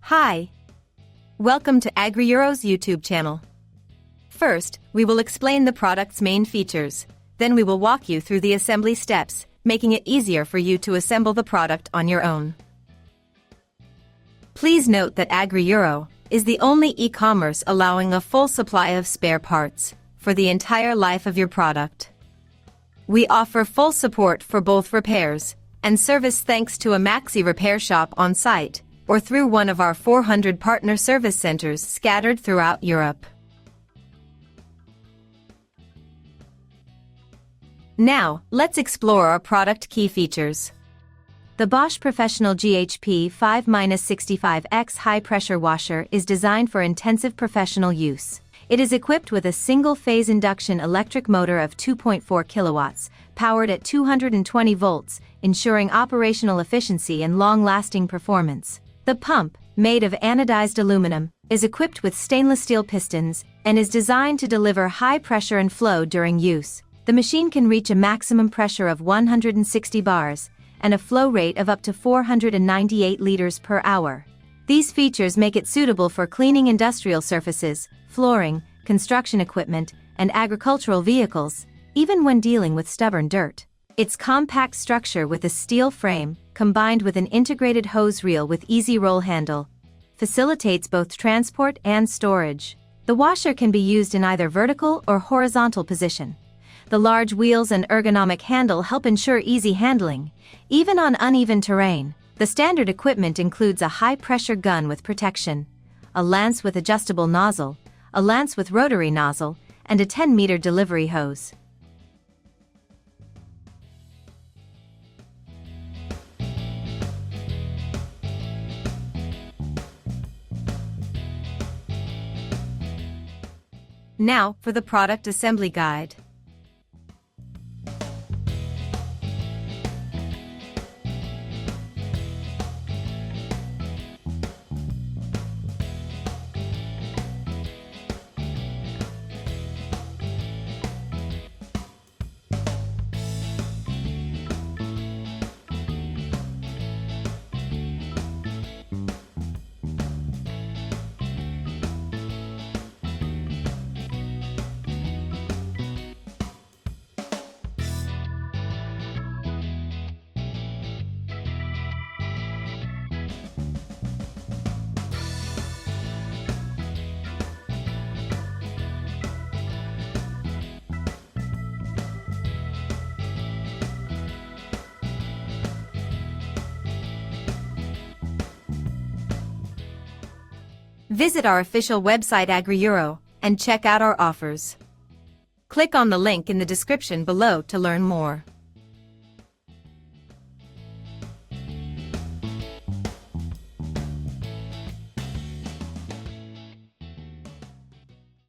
Hi! Welcome to AgriEuro's YouTube channel. First, we will explain the product's main features. Then we will walk you through the assembly steps, making it easier for you to assemble the product on your own. Please note that AgriEuro is the only e-commerce allowing a full supply of spare parts for the entire life of your product. We offer full support for both repairs and service thanks to a Maxi repair shop on site or through one of our 400 partner service centers scattered throughout Europe. Now, let's explore our product key features. The Bosch Professional GHP 5-65X high-pressure washer is designed for intensive professional use. It is equipped with a single-phase induction electric motor of 2.4 kilowatts, powered at 220 volts, ensuring operational efficiency and long-lasting performance. The pump, made of anodized aluminum, is equipped with stainless steel pistons and is designed to deliver high pressure and flow during use. The machine can reach a maximum pressure of 160 bars and a flow rate of up to 498 liters per hour. These features make it suitable for cleaning industrial surfaces, flooring, construction equipment, and agricultural vehicles, even when dealing with stubborn dirt. Its compact structure with a steel frame, combined with an integrated hose reel with easy roll handle, facilitates both transport and storage. The washer can be used in either vertical or horizontal position. The large wheels and ergonomic handle help ensure easy handling, even on uneven terrain. The standard equipment includes a high-pressure gun with protection, a lance with adjustable nozzle, a lance with rotary nozzle, and a 10-meter delivery hose. Now for the product assembly guide. Visit our official website AgriEuro and check out our offers. Click on the link in the description below to learn more.